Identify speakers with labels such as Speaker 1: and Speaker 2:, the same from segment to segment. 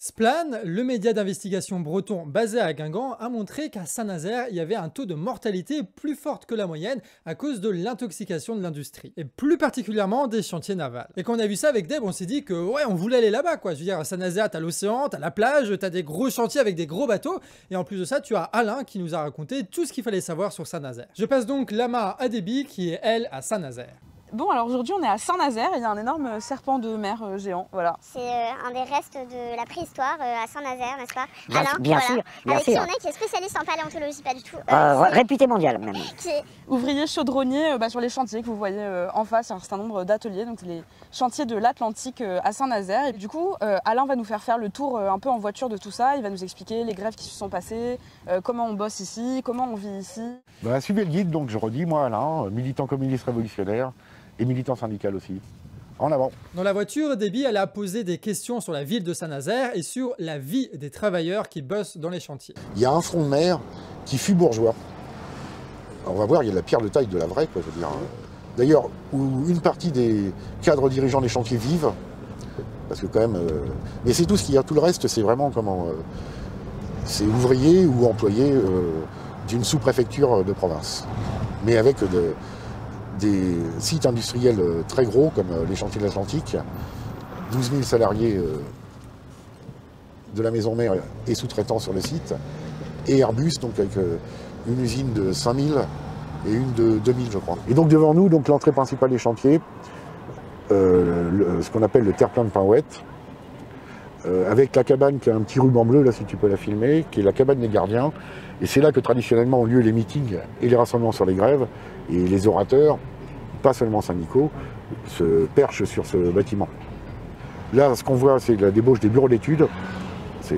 Speaker 1: Splan, le média d'investigation breton basé à Guingamp, a montré qu'à Saint-Nazaire, il y avait un taux de mortalité plus fort que la moyenne à cause de l'intoxication de l'industrie, et plus particulièrement des chantiers navals. Et quand on a vu ça avec Deb, on s'est dit que ouais, on voulait aller là-bas quoi. Je veux dire, à Saint-Nazaire, t'as l'océan, t'as la plage, t'as des gros chantiers avec des gros bateaux, et en plus de ça, tu as Alain qui nous a raconté tout ce qu'il fallait savoir sur Saint-Nazaire. Je passe donc la main à Debbie qui est elle à Saint-Nazaire.
Speaker 2: Bon, alors aujourd'hui on est à Saint-Nazaire et il y a un énorme serpent de mer géant, voilà.
Speaker 3: C'est un des restes de la préhistoire à Saint-Nazaire, n'est-ce pas?
Speaker 4: Bien,
Speaker 3: Alain,
Speaker 4: bien
Speaker 3: voilà.
Speaker 4: sûr, bien
Speaker 3: Avec
Speaker 4: sûr.
Speaker 3: qui on est, qui est spécialiste en paléontologie, pas du tout.
Speaker 4: Réputé mondial même.
Speaker 3: Qui est...
Speaker 2: Ouvrier chaudronnier sur les chantiers que vous voyez en face, il y a un certain nombre d'ateliers, donc les chantiers de l'Atlantique à Saint-Nazaire. Et du coup, Alain va nous faire le tour un peu en voiture de tout ça, il va nous expliquer les grèves qui se sont passées, comment on bosse ici, comment on vit ici.
Speaker 5: Suivez le guide, donc je redis, moi Alain, militant communiste révolutionnaire et militant syndical aussi. En avant.
Speaker 1: Dans la voiture, Debbie elle a posé des questions sur la ville de Saint-Nazaire et sur la vie des travailleurs qui bossent dans les chantiers.
Speaker 5: Il y a un front de mer qui fut bourgeois. On va voir, il y a de la pierre de taille de la vraie, quoi, je veux dire. D'ailleurs, où une partie des cadres dirigeants des chantiers vivent, parce que quand même... mais c'est tout ce qu'il y a, tout le reste, c'est vraiment comment... c'est ouvrier ou employé d'une sous-préfecture de province. Mais avec des sites industriels très gros, comme les chantiers de l'Atlantique, 12 000 salariés de la maison mère et sous-traitants sur le site, et Airbus, donc avec une usine de 5 000 et une de 2 000, je crois. Et donc devant nous, donc l'entrée principale des chantiers, ce qu'on appelle le terre-plein de Pinouette, avec la cabane qui a un petit ruban bleu, là si tu peux la filmer, qui est la cabane des gardiens. Et c'est là que traditionnellement ont lieu les meetings et les rassemblements sur les grèves. Et les orateurs, pas seulement syndicaux, se perchent sur ce bâtiment. Là, ce qu'on voit, c'est la débauche des bureaux d'études, qui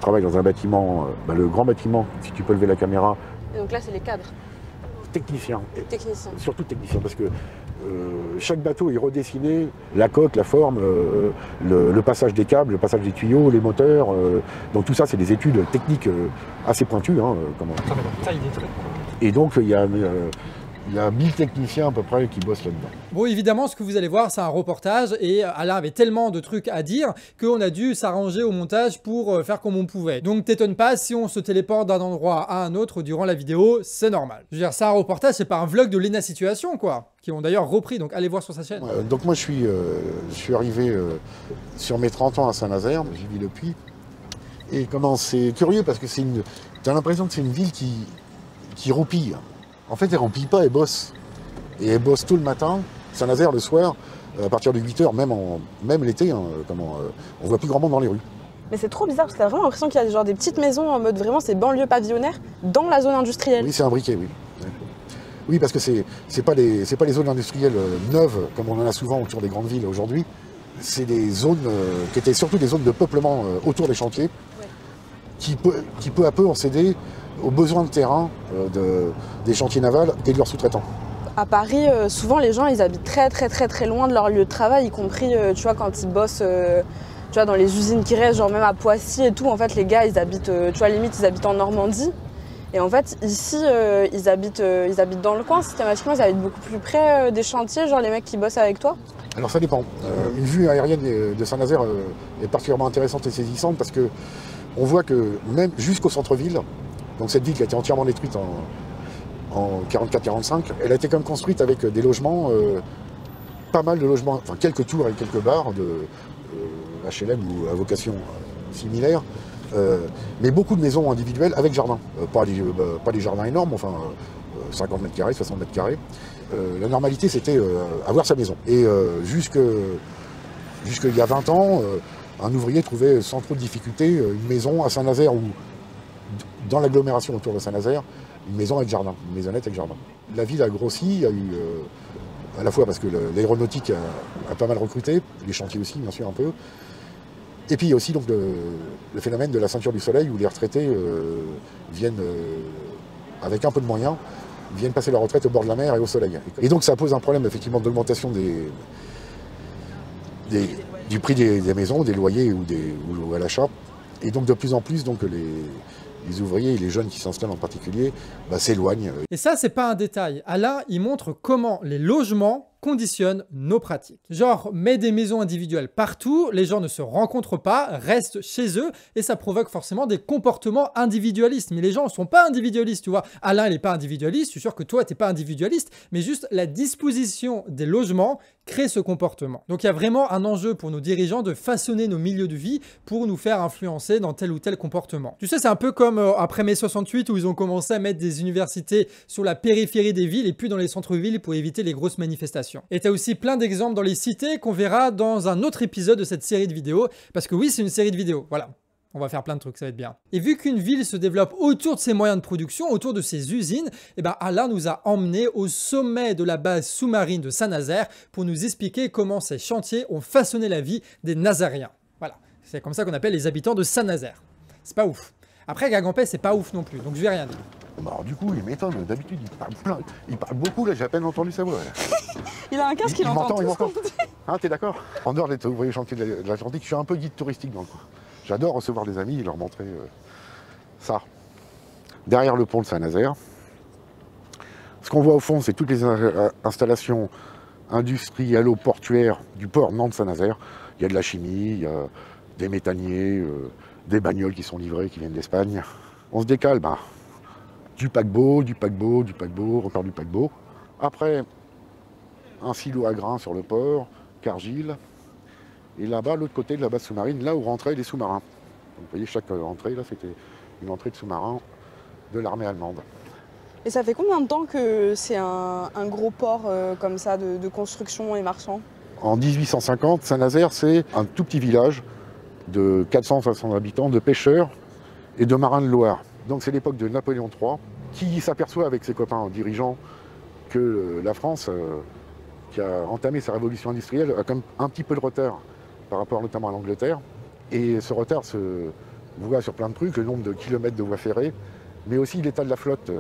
Speaker 5: travaillent dans un bâtiment, le grand bâtiment, si tu peux lever la caméra.
Speaker 2: Et donc là c'est les cadres.
Speaker 5: Techniciens.
Speaker 2: Techniciens.
Speaker 5: Surtout techniciens, parce que chaque bateau est redessiné, la coque, la forme, le passage des câbles, le passage des tuyaux, les moteurs. Donc tout ça, c'est des études techniques assez pointues. Et donc il y a 1000 techniciens à peu près qui bossent là-dedans.
Speaker 1: Bon, évidemment, ce que vous allez voir, c'est un reportage et Alain avait tellement de trucs à dire qu'on a dû s'arranger au montage pour faire comme on pouvait. Donc t'étonnes pas si on se téléporte d'un endroit à un autre durant la vidéo, c'est normal. Je veux dire, c'est un reportage, c'est pas un vlog de Lena Situation, quoi, qui ont d'ailleurs repris, donc allez voir sur sa chaîne.
Speaker 5: Donc moi, je suis arrivé sur mes 30 ans à Saint-Nazaire, j'y vis depuis. Et comment, c'est curieux parce que t'as l'impression que c'est une ville qui roupille. En fait, elle ne remplit pas, elle bosse. Et elle bosse tout le matin. Saint-Nazaire, le soir, à partir de 8h, même l'été, on voit plus grand monde dans les rues.
Speaker 2: Mais c'est trop bizarre parce que t'as vraiment l'impression qu'il y a genre des petites maisons en mode vraiment c'est banlieue pavillonnaire dans la zone industrielle.
Speaker 5: Oui, c'est imbriqué, oui. Oui, parce que c'est pas les zones industrielles neuves, comme on en a souvent autour des grandes villes aujourd'hui. C'est des zones qui étaient surtout des zones de peuplement autour des chantiers, qui peu à peu ont cédé aux besoins de terrain des chantiers navals et de leurs sous-traitants.
Speaker 2: À Paris, souvent les gens ils habitent très loin de leur lieu de travail, y compris tu vois quand ils bossent tu vois, dans les usines qui restent, genre même à Poissy et tout. En fait les gars ils habitent, tu vois limite ils habitent en Normandie. Et en fait ici ils habitent dans le coin, systématiquement ils habitent beaucoup plus près des chantiers, genre les mecs qui bossent avec toi.
Speaker 5: Alors ça dépend. Une vue aérienne de Saint-Nazaire est particulièrement intéressante et saisissante parce que on voit que même jusqu'au centre-ville, donc cette ville qui a été entièrement détruite en 44-45, elle a été quand même construite avec des logements, pas mal de logements, enfin quelques tours et quelques bars de HLM ou à vocation similaire, mais beaucoup de maisons individuelles avec jardin. Pas des jardins énormes, enfin 50 mètres carrés, 60 mètres carrés. La normalité c'était avoir sa maison. Et jusqu'il y a 20 ans, un ouvrier trouvait sans trop de difficulté une maison à Saint-Nazaire ou dans l'agglomération autour de Saint-Nazaire, une maison avec jardin, une maisonnette avec jardin. La ville a grossi, il y a eu, à la fois parce que l'aéronautique a pas mal recruté, les chantiers aussi bien sûr un peu, et puis il y a aussi donc le phénomène de la ceinture du soleil où les retraités viennent, avec un peu de moyens, viennent passer leur retraite au bord de la mer et au soleil. Et donc ça pose un problème effectivement d'augmentation du prix des maisons, des loyers ou à l'achat. Et donc de plus en plus, donc, les ouvriers et les jeunes qui s'installent en particulier s'éloignent.
Speaker 1: Et ça, c'est pas un détail. Alain, il montre comment les logements conditionne nos pratiques. Genre, mets des maisons individuelles partout, les gens ne se rencontrent pas, restent chez eux, et ça provoque forcément des comportements individualistes. Mais les gens ne sont pas individualistes, tu vois. Alain, il n'est pas individualiste, je suis sûr que toi, tu n'es pas individualiste, mais juste la disposition des logements crée ce comportement. Donc il y a vraiment un enjeu pour nos dirigeants de façonner nos milieux de vie pour nous faire influencer dans tel ou tel comportement. Tu sais, c'est un peu comme après mai 68 où ils ont commencé à mettre des universités sur la périphérie des villes et plus dans les centres-villes pour éviter les grosses manifestations. Et tu as aussi plein d'exemples dans les cités qu'on verra dans un autre épisode de cette série de vidéos, parce que oui, c'est une série de vidéos, voilà. On va faire plein de trucs, ça va être bien. Et vu qu'une ville se développe autour de ses moyens de production, autour de ses usines, eh ben Alain nous a emmenés au sommet de la base sous-marine de Saint-Nazaire pour nous expliquer comment ces chantiers ont façonné la vie des Nazariens. Voilà, c'est comme ça qu'on appelle les habitants de Saint-Nazaire. C'est pas ouf. Après, Gargampais, c'est pas ouf non plus, donc je vais rien dire.
Speaker 5: Bah alors, du coup, il m'étonne. D'habitude, il parle beaucoup, là, j'ai à peine entendu sa voix.
Speaker 2: Il a un casque, il entend tout ce qu'on dit.
Speaker 5: Ah, t'es d'accord? En dehors d'être ouvrier chantier de l'Atlantique, je suis un peu guide touristique dans le coin. J'adore recevoir des amis et leur montrer ça. Derrière le pont de Saint-Nazaire, ce qu'on voit au fond, c'est toutes les installations industrielles-portuaires du port Nantes-Saint-Nazaire. Il y a de la chimie, il y a des méthaniers, des bagnoles qui sont livrées, qui viennent d'Espagne. On se décale, du paquebot, encore du paquebot. Après, un silo à grains sur le port, Cargill. Et là-bas, l'autre côté de la base sous-marine, là où rentraient les sous-marins. Donc, vous voyez, chaque entrée, là, c'était une entrée de sous-marins de l'armée allemande.
Speaker 2: Et ça fait combien de temps que c'est un gros port comme ça de construction et marchand?
Speaker 5: En 1850, Saint-Nazaire, c'est un tout petit village de 400-500 habitants, de pêcheurs et de marins de Loire. Donc c'est l'époque de Napoléon III, qui s'aperçoit avec ses copains dirigeants que la France, qui a entamé sa révolution industrielle, a quand même un petit peu de retard par rapport notamment à l'Angleterre. Et ce retard se voit sur plein de trucs, le nombre de kilomètres de voies ferrées, mais aussi l'état de la flotte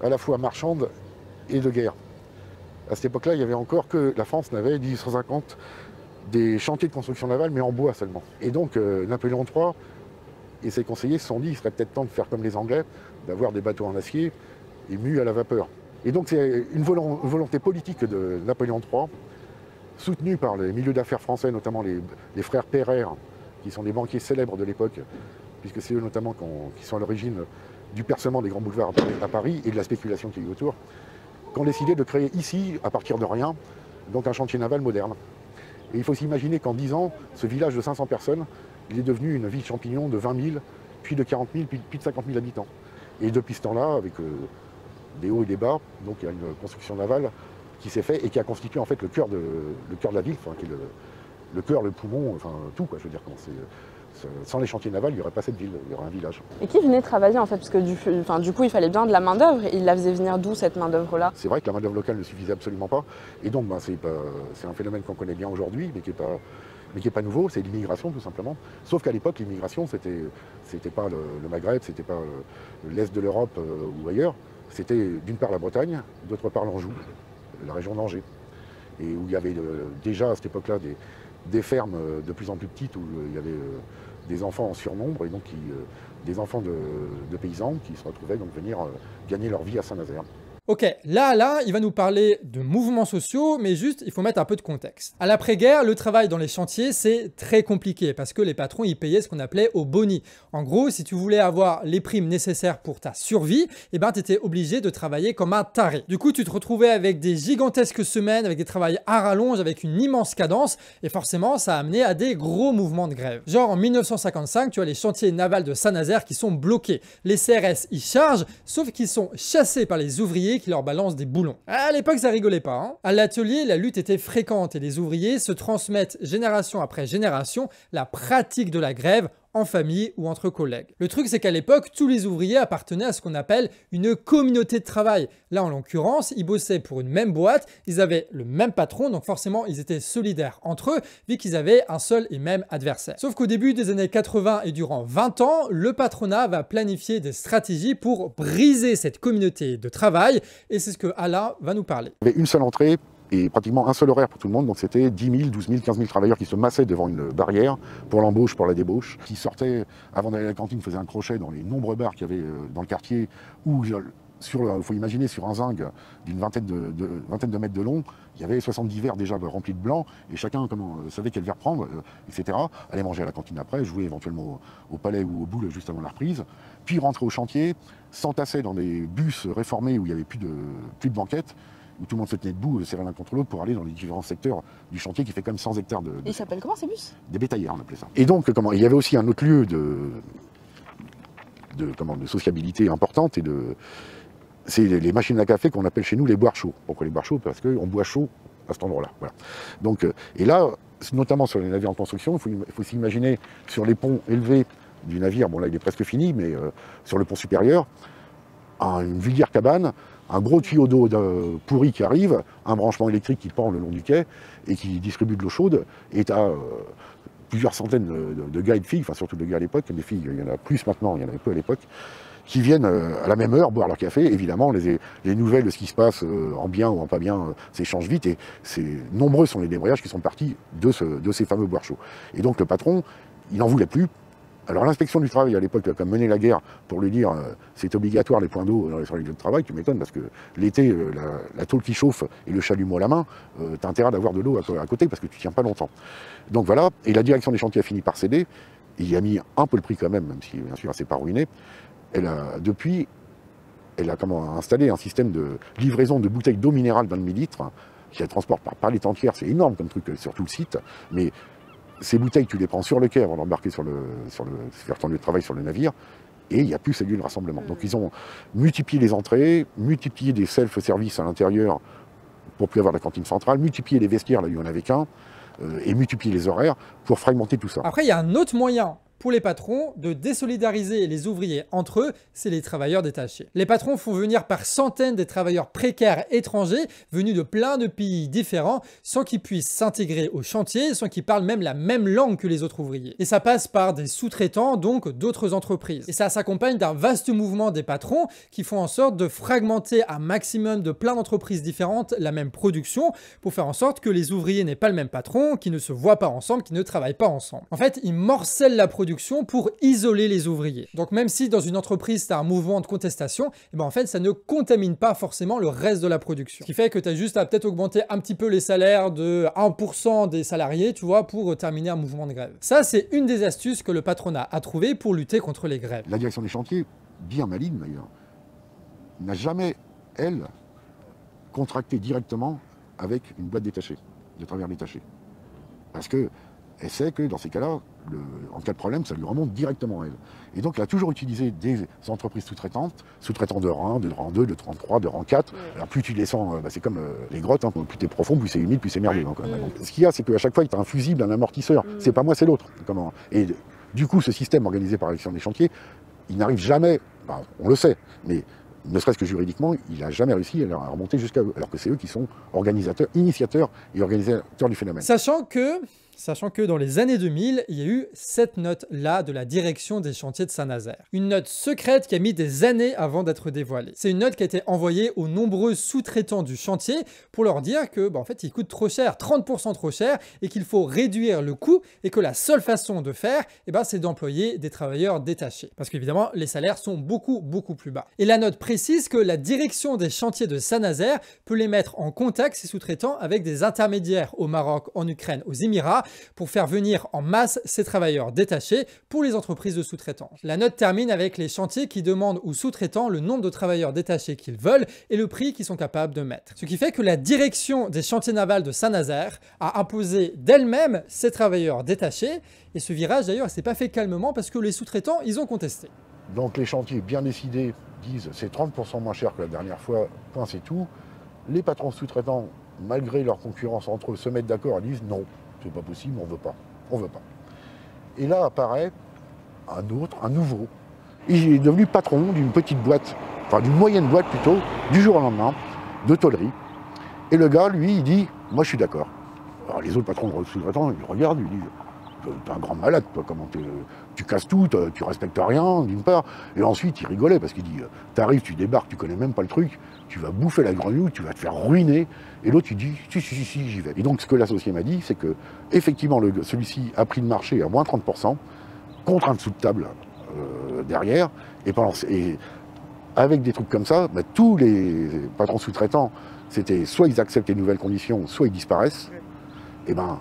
Speaker 5: à la fois marchande et de guerre. À cette époque-là, il y avait encore que la France n'avait, 1850, des chantiers de construction navale, mais en bois seulement. Et donc Napoléon III et ses conseillers se sont dit qu'il serait peut-être temps de faire comme les Anglais, d'avoir des bateaux en acier et mus à la vapeur. Et donc c'est une volonté politique de Napoléon III, soutenue par les milieux d'affaires français, notamment les frères Pereire, qui sont des banquiers célèbres de l'époque, puisque c'est eux notamment qui sont à l'origine du percement des grands boulevards à Paris et de la spéculation qui est autour, qui ont décidé de créer ici, à partir de rien, donc un chantier naval moderne. Et il faut s'imaginer qu'en 10 ans, ce village de 500 personnes, il est devenu une ville champignon de 20 000, puis de 40 000, puis de 50 000 habitants. Et depuis ce temps-là, avec des hauts et des bas, donc il y a une construction navale qui s'est faite et qui a constitué en fait le cœur de la ville, enfin, qui est le cœur, le poumon, enfin tout quoi. Je veux dire, sans les chantiers navals, il n'y aurait pas cette ville, il y aurait un village.
Speaker 2: Et qui venait travailler en fait? Parce que du coup, il fallait bien de la main-d'œuvre. Il la faisait venir d'où cette main-d'œuvre-là?
Speaker 5: C'est vrai que la main-d'œuvre locale ne suffisait absolument pas. Et donc, c'est un phénomène qu'on connaît bien aujourd'hui, mais qui n'est pas nouveau, c'est l'immigration tout simplement. Sauf qu'à l'époque, l'immigration, c'était pas le Maghreb, c'était pas l'Est de l'Europe ou ailleurs. C'était d'une part la Bretagne, d'autre part l'Anjou, la région d'Angers. Et où il y avait déjà à cette époque-là des fermes de plus en plus petites où il y avait des enfants en surnombre et donc des enfants de paysans qui se retrouvaient donc venir gagner leur vie à Saint-Nazaire.
Speaker 1: Ok, là, il va nous parler de mouvements sociaux, mais juste, il faut mettre un peu de contexte. À l'après-guerre, le travail dans les chantiers, c'est très compliqué parce que les patrons, ils payaient ce qu'on appelait au boni. En gros, si tu voulais avoir les primes nécessaires pour ta survie, eh ben, tu étais obligé de travailler comme un taré. Du coup, tu te retrouvais avec des gigantesques semaines, avec des travails à rallonge, avec une immense cadence, et forcément, ça a amené à des gros mouvements de grève. Genre, en 1955, tu as les chantiers navals de Saint-Nazaire qui sont bloqués. Les CRS y chargent, sauf qu'ils sont chassés par les ouvriers qui leur balancent des boulons. À l'époque, ça rigolait pas. Hein. À l'atelier, la lutte était fréquente et les ouvriers se transmettent génération après génération la pratique de la grève en famille ou entre collègues. Le truc, c'est qu'à l'époque, tous les ouvriers appartenaient à ce qu'on appelle une communauté de travail. Là, en l'occurrence, ils bossaient pour une même boîte, ils avaient le même patron, donc forcément, ils étaient solidaires entre eux, vu qu'ils avaient un seul et même adversaire. Sauf qu'au début des années 80 et durant 20 ans, le patronat va planifier des stratégies pour briser cette communauté de travail, et c'est ce que Alain va nous parler.
Speaker 5: Il y avait une seule entrée, et pratiquement un seul horaire pour tout le monde, donc c'était 10 000, 12 000, 15 000 travailleurs qui se massaient devant une barrière pour l'embauche, pour la débauche, qui sortaient, avant d'aller à la cantine, faisaient un crochet dans les nombreux bars qu'il y avait dans le quartier, où il faut imaginer sur un zinc d'une vingtaine de mètres de long, il y avait 70 verres déjà remplis de blanc, et chacun savait quel verre prendre, etc. Aller manger à la cantine après, jouer éventuellement au palais ou au boule juste avant la reprise, puis rentrer au chantier, s'entasser dans des bus réformés où il n'y avait plus de banquettes, où tout le monde se tenait debout, serré l'un contre l'autre pour aller dans les différents secteurs du chantier qui fait quand même 100 hectares de...
Speaker 2: Et ils s'appellent comment ces bus?
Speaker 5: Des bétaillères, on appelait ça. Et donc, il y avait aussi un autre lieu de sociabilité importante, c'est les machines à café qu'on appelle chez nous les boires chauds. Pourquoi les boires chauds? Parce qu'on boit chaud à cet endroit-là. Voilà. Donc, et là, notamment sur les navires en construction, il faut s'imaginer sur les ponts élevés du navire, bon là il est presque fini, mais sur le pont supérieur, une vulgaire cabane, un gros tuyau d'eau pourri qui arrive, un branchement électrique qui pend le long du quai et qui distribue de l'eau chaude, et tu as plusieurs centaines de gars et de filles, enfin surtout de gars à l'époque, des filles il y en a plus maintenant, il y en avait peu à l'époque, qui viennent à la même heure boire leur café. Évidemment, les nouvelles de ce qui se passe en bien ou en pas bien s'échangent vite, et nombreux sont les débrayages qui sont partis de ces fameux boires chauds. Et donc le patron, il n'en voulait plus. Alors l'inspection du travail à l'époque a mené la guerre pour lui dire c'est obligatoire les points d'eau sur les lieux de travail. Tu m'étonnes parce que l'été, la tôle qui chauffe et le chalumeau à la main, tu as intérêt d'avoir de l'eau à côté parce que tu tiens pas longtemps. Donc voilà, et la direction des chantiers a fini par céder. Il y a mis un peu le prix quand même si bien sûr elle s'est pas ruinée. Depuis, elle a installé un système de livraison de bouteilles d'eau minérale d'un demi-litre qui la transporte par les tantières. C'est énorme comme truc sur tout le site, mais ces bouteilles, tu les prends sur le quai avant d'embarquer faire ton lieu de travail sur le navire, et il n'y a plus ces lieux de rassemblement. Donc ils ont multiplié les entrées, multiplié des self-service à l'intérieur pour plus avoir la cantine centrale, multiplié les vestiaires là où il n'y en avait qu'un, et multiplié les horaires pour fragmenter tout ça.
Speaker 1: Après, il y a un autre moyen pour les patrons de désolidariser les ouvriers entre eux, c'est les travailleurs détachés. Les patrons font venir par centaines des travailleurs précaires étrangers venus de plein de pays différents sans qu'ils puissent s'intégrer au chantier, sans qu'ils parlent même la même langue que les autres ouvriers. Et ça passe par des sous-traitants, donc d'autres entreprises. Et ça s'accompagne d'un vaste mouvement des patrons qui font en sorte de fragmenter un maximum de plein d'entreprises différentes la même production pour faire en sorte que les ouvriers n'aient pas le même patron, qui ne se voient pas ensemble, qui ne travaillent pas ensemble. En fait, ils morcellent la production pour isoler les ouvriers. Donc même si dans une entreprise tu as un mouvement de contestation, et ben en fait ça ne contamine pas forcément le reste de la production. Ce qui fait que tu as juste à peut-être augmenter un petit peu les salaires de 1% des salariés, tu vois, pour terminer un mouvement de grève. Ça c'est une des astuces que le patronat a trouvé pour lutter contre les grèves.
Speaker 5: La direction des chantiers, bien maligne d'ailleurs, n'a jamais, elle, contracté directement avec une boîte détachée, de travailleurs détachés. Parce que elle sait que dans ces cas-là, en cas de problème, ça lui remonte directement à elle. Et donc, elle a toujours utilisé des entreprises sous-traitants de rang 1, de rang 2, de rang 3, de rang 4. Alors, plus tu descends, c'est comme les grottes, hein, plus tu es profond, plus c'est humide, plus c'est merveilleux. Donc, ce qu'il y a, c'est qu'à chaque fois, tu as un fusible, un amortisseur. C'est pas moi, c'est l'autre. Et du coup, ce système organisé par la direction des chantiers, il n'arrive jamais, on le sait, mais ne serait-ce que juridiquement, il n'a jamais réussi à remonter jusqu'à eux, alors que c'est eux qui sont organisateurs, initiateurs et organisateurs du phénomène.
Speaker 1: Sachant que dans les années 2000, il y a eu cette note-là de la direction des chantiers de Saint-Nazaire. Une note secrète qui a mis des années avant d'être dévoilée. C'est une note qui a été envoyée aux nombreux sous-traitants du chantier pour leur dire que, en fait, il coûte trop cher, 30% trop cher, et qu'il faut réduire le coût, et que la seule façon de faire, c'est d'employer des travailleurs détachés. Parce qu'évidemment, les salaires sont beaucoup, beaucoup plus bas. Et la note précise que la direction des chantiers de Saint-Nazaire peut les mettre en contact, ces sous-traitants, avec des intermédiaires au Maroc, en Ukraine, aux Émirats, pour faire venir en masse ces travailleurs détachés pour les entreprises de sous-traitance. La note termine avec les chantiers qui demandent aux sous-traitants le nombre de travailleurs détachés qu'ils veulent et le prix qu'ils sont capables de mettre. Ce qui fait que la direction des chantiers navals de Saint-Nazaire a imposé d'elle-même ces travailleurs détachés, et ce virage d'ailleurs s'est pas fait calmement parce que les sous-traitants ils ont contesté.
Speaker 5: Donc les chantiers bien décidés disent c'est 30% moins cher que la dernière fois, point c'est tout. Les patrons sous-traitants, malgré leur concurrence entre eux, se mettent d'accord et disent non. C'est pas possible, on veut pas. Et là apparaît un nouveau. Il est devenu patron d'une petite boîte, enfin d'une moyenne boîte plutôt, du jour au lendemain, de tôlerie. Et le gars, lui, il dit, moi je suis d'accord. Alors les autres patrons de sous-traitants, ils regardent, ils disent, t'es un grand malade, toi, comment tu casses tout, tu respectes rien, d'une part. Et ensuite, il rigolait parce qu'il dit, t'arrives, tu débarques, tu connais même pas le truc, tu vas bouffer la grenouille, tu vas te faire ruiner. Et l'autre, il dit, si, j'y vais. Et donc, ce que l'associé m'a dit, c'est que effectivement, celui-ci a pris le marché à moins 30%, contre un dessous de table derrière, et avec des trucs comme ça, bah, tous les patrons sous-traitants, c'était soit ils acceptent les nouvelles conditions, soit ils disparaissent. Et ben,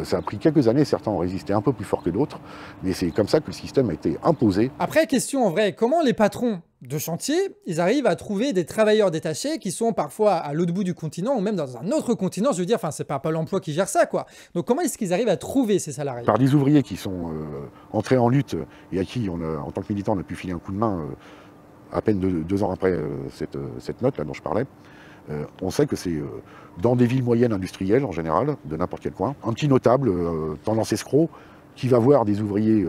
Speaker 5: ça a pris quelques années, certains ont résisté un peu plus fort que d'autres, mais c'est comme ça que le système a été imposé.
Speaker 1: Après, question en vrai, comment les patrons de chantier, ils arrivent à trouver des travailleurs détachés qui sont parfois à l'autre bout du continent ou même dans un autre continent, je veux dire, enfin c'est pas Pôle emploi qui gère ça quoi. Donc comment est-ce qu'ils arrivent à trouver ces salariés?
Speaker 5: Par des ouvriers qui sont entrés en lutte et à qui, en tant que militant, on a pu filer un coup de main à peine deux ans après cette note là dont je parlais. On sait que c'est dans des villes moyennes industrielles en général, de n'importe quel coin, un petit notable, tendance escroc, qui va voir des ouvriers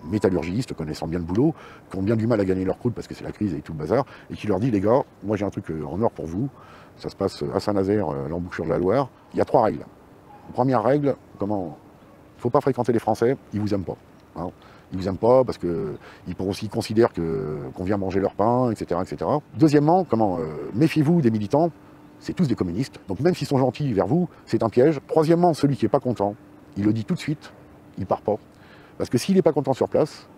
Speaker 5: métallurgistes, connaissant bien le boulot, qui ont bien du mal à gagner leur croûte parce que c'est la crise et tout le bazar, et qui leur dit, les gars, moi j'ai un truc en or pour vous, ça se passe à Saint-Nazaire, l'embouchure de la Loire, il y a 3 règles. Première règle, il ne faut pas fréquenter les Français, ils vous aiment pas. Hein. Ils vous aiment pas parce qu'ils considèrent qu'on vient manger leur pain, etc. etc. Deuxièmement, méfiez-vous des militants, c'est tous des communistes, donc même s'ils sont gentils vers vous, c'est un piège. Troisièmement, celui qui n'est pas content, il le dit tout de suite, il part pas. Parce que s'il n'est pas content sur place,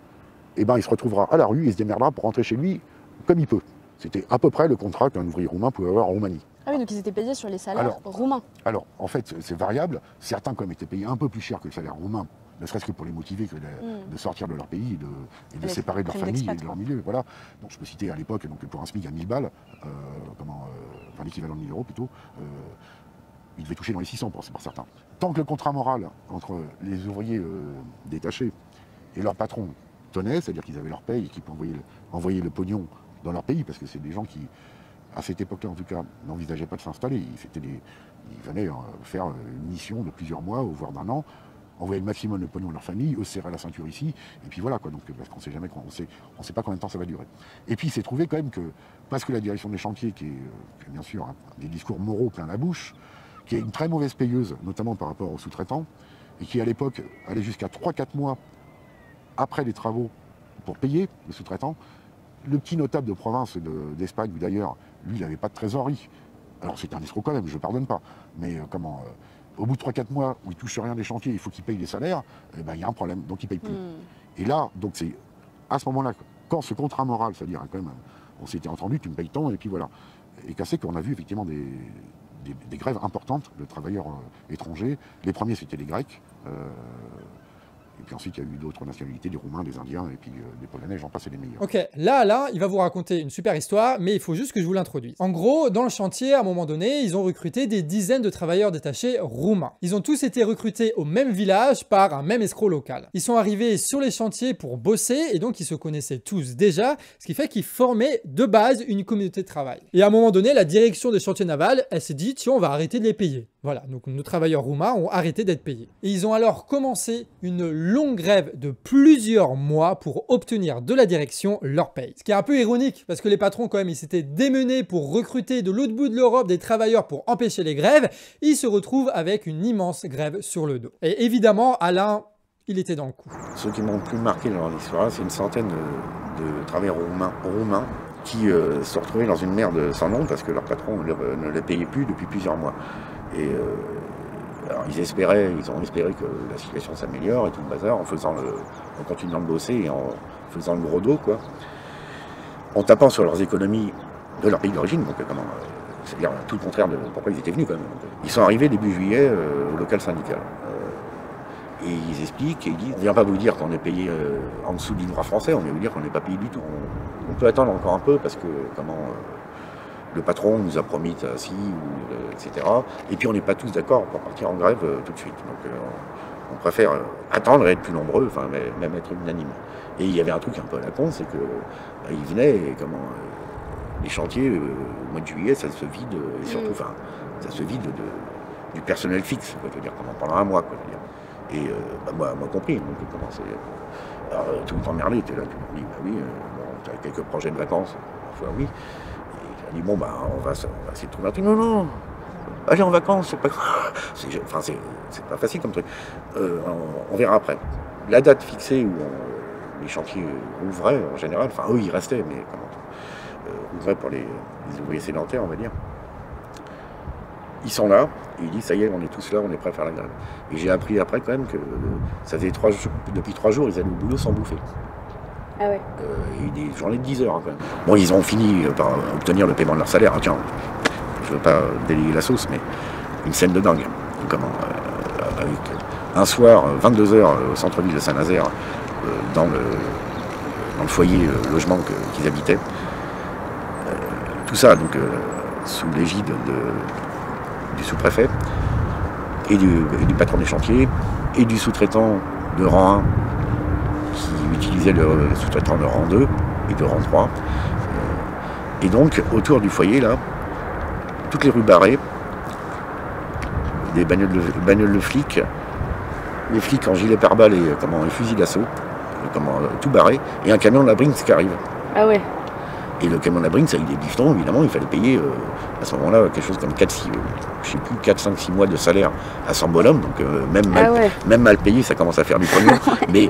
Speaker 5: eh ben, il se retrouvera à la rue et il se démerdera pour rentrer chez lui comme il peut. C'était à peu près le contrat qu'un ouvrier roumain pouvait avoir en Roumanie.
Speaker 2: Ah oui, donc ils étaient payés sur les salaires roumains.
Speaker 5: Alors, en fait, c'est variable. Certains, comme étaient payés un peu plus cher que le salaire roumain, ne serait-ce que pour les motiver que de sortir de leur pays et de séparer de leur famille et de leur milieu. Voilà. Donc, je peux citer à l'époque, pour un SMIC à 1000 balles, enfin l'équivalent de 1000 euros plutôt, il devait toucher dans les 600 pour certains. Tant que le contrat moral entre les ouvriers détachés et leur patron tenait, c'est-à-dire qu'ils avaient leur paye et qu'ils pouvaient envoyer le pognon dans leur pays, parce que c'est des gens qui, à cette époque-là en tout cas, n'envisageaient pas de s'installer. Ils venaient faire une mission de plusieurs mois, voire d'un an, envoyer le maximum de pognon à leur famille, eux serrer la ceinture ici, et puis voilà quoi. Donc parce qu'on sait jamais, on sait pas combien de temps ça va durer. Et puis il s'est trouvé quand même que, parce que la direction des chantiers, qui est bien sûr des discours moraux plein la bouche, qui est une très mauvaise payeuse, notamment par rapport aux sous-traitants, et qui à l'époque allait jusqu'à 3-4 mois après les travaux pour payer les sous-traitants. Le petit notable de province d'Espagne ou d'ailleurs, lui, il n'avait pas de trésorerie. Alors c'est un escroc quand même, je ne pardonne pas. Mais au bout de 3-4 mois où il ne touche rien des chantiers, il faut qu'il paye les salaires, il y a un problème, donc il ne paye plus. Et là, donc c'est à ce moment-là, quand ce contrat moral, c'est-à-dire quand même, on s'était entendu, tu me payes tant, et puis voilà, et cassé qu'on a vu effectivement des grèves importantes de travailleurs étrangers. Les premiers, c'était les Grecs. Et puis ensuite, il y a eu d'autres nationalités, des Roumains, des Indiens, et puis des Polonais, j'en passe et des meilleurs.
Speaker 1: Ok, là, Alain, il va vous raconter une super histoire, mais il faut juste que je vous l'introduise. En gros, dans le chantier, à un moment donné, ils ont recruté des dizaines de travailleurs détachés roumains. Ils ont tous été recrutés au même village par un même escroc local. Ils sont arrivés sur les chantiers pour bosser, et donc ils se connaissaient tous déjà, ce qui fait qu'ils formaient de base une communauté de travail. Et à un moment donné, la direction des chantiers navals, elle s'est dit, tiens, on va arrêter de les payer. Voilà, donc nos travailleurs roumains ont arrêté d'être payés. Et ils ont alors commencé une longue grève de plusieurs mois pour obtenir de la direction leur paye. Ce qui est un peu ironique, parce que les patrons quand même, ils s'étaient démenés pour recruter de l'autre bout de l'Europe des travailleurs pour empêcher les grèves, ils se retrouvent avec une immense grève sur le dos. Et évidemment, Alain, il était dans le coup.
Speaker 4: Ceux qui m'ont le plus marqué dans l'histoire, c'est une centaine de travailleurs roumains qui se sont retrouvés dans une merde sans nom parce que leur patron ne les payait plus depuis plusieurs mois. Et alors ils ont espéré que la situation s'améliore et tout le bazar en continuant de bosser et en faisant le gros dos, quoi. En tapant sur leurs économies de leur pays d'origine, donc c'est-à-dire tout le contraire de pourquoi ils étaient venus quand même. Ils sont arrivés début juillet au local syndical. Et ils expliquent et ils disent, on ne vient pas vous dire qu'on est payé en dessous du droit français, on vient vous dire qu'on n'est pas payé du tout. On peut attendre encore un peu parce que le patron nous a promis ci, etc. Et puis on n'est pas tous d'accord pour partir en grève tout de suite. Donc on préfère attendre et être plus nombreux, enfin même être unanime. Et il y avait un truc un peu à la con, c'est que ils venaient et les chantiers au mois de juillet, ça se vide et surtout, ça se vide du personnel fixe, quoi, je veux dire, pendant un mois, quoi, je veux dire. Et moi compris, donc tout emmerdé, t'es là, tu me dis, bah oui, tu as quelques projets de vacances, parfois oui. Et j'ai dit, bon, on va essayer de trouver un truc. Non, aller en vacances, c'est pas grave. C'est pas facile comme truc. On verra après. La date fixée où les chantiers ouvraient, en général, enfin eux ils restaient, mais ouvraient pour les ouvriers sédentaires, on va dire. Ils sont là, et ils disent, ça y est, on est tous là, on est prêts à faire la grève. Et j'ai appris après quand même que ça faisait depuis 3 jours, ils allaient au boulot sans bouffer.
Speaker 2: Ah ouais.
Speaker 4: Et des journées de 10 heures. Quand même. Bon, ils ont fini par obtenir le paiement de leur salaire. Ah, tiens, je veux pas délayer la sauce, mais une scène de dingue. Comment, avec un soir, 22 heures au centre-ville de Saint-Nazaire, dans le foyer logement qu'ils habitaient. Tout ça, donc, sous l'égide du sous-préfet et du patron des chantiers et du sous-traitant de rang 1 qui utilisait le sous-traitant de rang 2 et de rang 3. Et donc, autour du foyer, là, toutes les rues barrées, des bagnoles de flics, les flics en gilet pare-balles et fusil d'assaut, tout barré, et un camion de la Brinks qui arrive.
Speaker 2: Ah ouais.
Speaker 4: Et le camion de la Brinks, avec des bifetons, évidemment, il fallait payer à ce moment-là quelque chose comme 4, 5, 6 mois de salaire à 100 bonhommes, donc même mal payé, ça commence à faire du pognon. Mais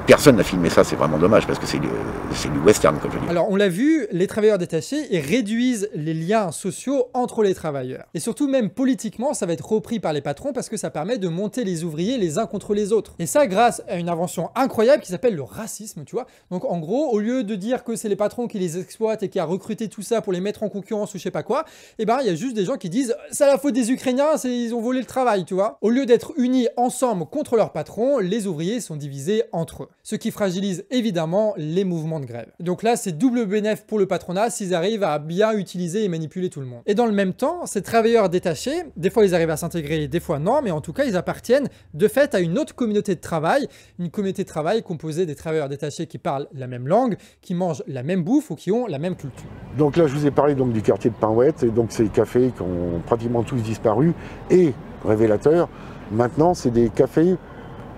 Speaker 4: personne n'a filmé ça, c'est vraiment dommage, parce que c'est du western, comme je dis.
Speaker 1: Alors, on l'a vu, les travailleurs détachés, ils réduisent les liens sociaux entre les travailleurs. Et surtout, même politiquement, ça va être repris par les patrons parce que ça permet de monter les ouvriers les uns contre les autres. Et ça, grâce à une invention incroyable qui s'appelle le racisme, tu vois. Donc, en gros, au lieu de dire que c'est les patrons qui les exploitent et qui a recruté tout ça pour les mettre en concurrence ou je sais pas quoi, eh ben, il y a juste des gens qui disent « c'est la faute des Ukrainiens, ils ont volé le travail », tu vois. Au lieu d'être unis ensemble contre leurs patrons, les ouvriers sont divisés entre eux. Ce qui fragilise évidemment les mouvements de grève. Donc là, c'est double bénéfice pour le patronat s'ils arrivent à bien utiliser et manipuler tout le monde. Et dans le même temps, ces travailleurs détachés, des fois ils arrivent à s'intégrer, des fois non, mais en tout cas, ils appartiennent de fait à une autre communauté de travail, une communauté de travail composée des travailleurs détachés qui parlent la même langue, qui mangent la même bouffe ou qui ont la même culture.
Speaker 5: Donc là, je vous ai parlé donc du quartier de Pinouette, et donc ces cafés qui ont pratiquement tous disparu, et révélateur, maintenant, c'est des cafés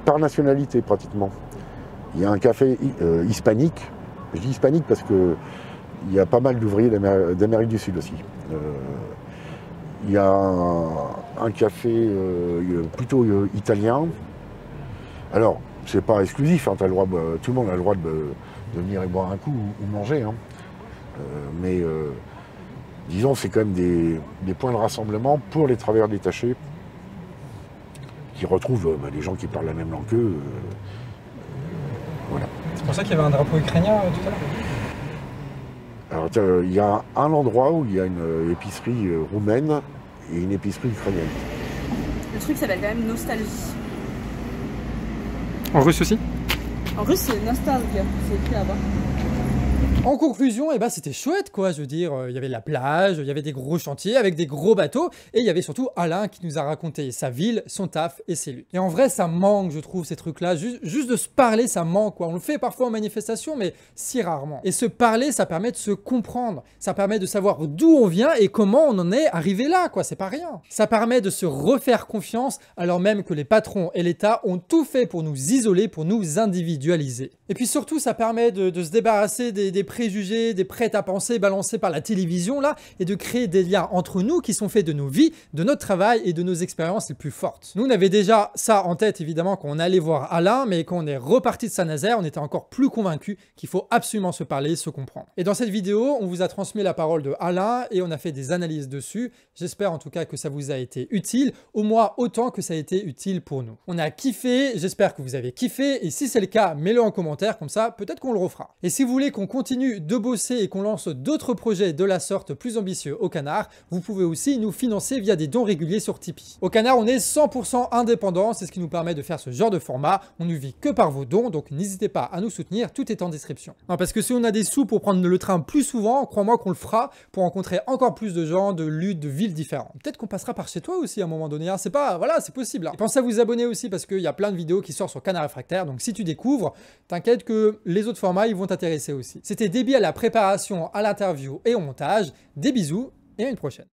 Speaker 5: par nationalité pratiquement. Il y a un café hispanique, je dis hispanique parce qu'il y a pas mal d'ouvriers d'Amérique du Sud aussi. Il y a un café plutôt italien. Alors, c'est pas exclusif, hein, tout le monde a le droit de venir et boire un coup ou manger. Hein. Mais disons, c'est quand même des points de rassemblement pour les travailleurs détachés qui retrouvent les gens qui parlent la même langue qu'eux. Voilà.
Speaker 1: C'est pour ça qu'il y avait un drapeau ukrainien tout à l'heure.
Speaker 5: Alors, il y a un endroit où il y a une épicerie roumaine et une épicerie ukrainienne.
Speaker 2: Le truc s'appelle quand même Nostalgie.
Speaker 1: En russe aussi?
Speaker 2: En russe, c'est Nostalgia, c'est écrit là-bas.
Speaker 1: En conclusion, eh ben, c'était chouette, quoi. Je veux dire, il y avait la plage, il y avait des gros chantiers avec des gros bateaux, et il y avait surtout Alain qui nous a raconté sa ville, son taf et ses luttes. Et en vrai, ça manque, je trouve, ces trucs-là. Juste de se parler, ça manque, quoi. On le fait parfois en manifestation, mais si rarement. Et se parler, ça permet de se comprendre. Ça permet de savoir d'où on vient et comment on en est arrivé là, quoi. C'est pas rien. Ça permet de se refaire confiance, alors même que les patrons et l'État ont tout fait pour nous isoler, pour nous individualiser. Et puis surtout, ça permet de se débarrasser des préjugés, des prêts à penser balancés par la télévision là, et de créer des liens entre nous qui sont faits de nos vies, de notre travail et de nos expériences les plus fortes. Nous, on avait déjà ça en tête évidemment quand on allait voir Alain, mais quand on est reparti de Saint-Nazaire, on était encore plus convaincus qu'il faut absolument se parler, se comprendre. Et dans cette vidéo, on vous a transmis la parole de Alain et on a fait des analyses dessus. J'espère en tout cas que ça vous a été utile, au moins autant que ça a été utile pour nous. On a kiffé, j'espère que vous avez kiffé, et si c'est le cas, mets-le en commentaire, comme ça, peut-être qu'on le refera. Et si vous voulez qu'on continue de bosser et qu'on lance d'autres projets de la sorte plus ambitieux au Canard, vous pouvez aussi nous financer via des dons réguliers sur Tipeee. Au Canard, on est 100% indépendant, c'est ce qui nous permet de faire ce genre de format. On ne vit que par vos dons, donc n'hésitez pas à nous soutenir, tout est en description. Non, parce que si on a des sous pour prendre le train plus souvent, crois-moi qu'on le fera pour rencontrer encore plus de gens, de luttes, de villes différentes. Peut-être qu'on passera par chez toi aussi à un moment donné, hein. C'est pas, voilà, c'est possible. Hein. Et pensez à vous abonner aussi parce qu'il y a plein de vidéos qui sortent sur Canard Réfractaire, donc si tu découvres, t'inquiète que les autres formats, ils vont t'intéresser aussi. C'était Déby à la préparation, à l'interview et au montage. Des bisous et à une prochaine.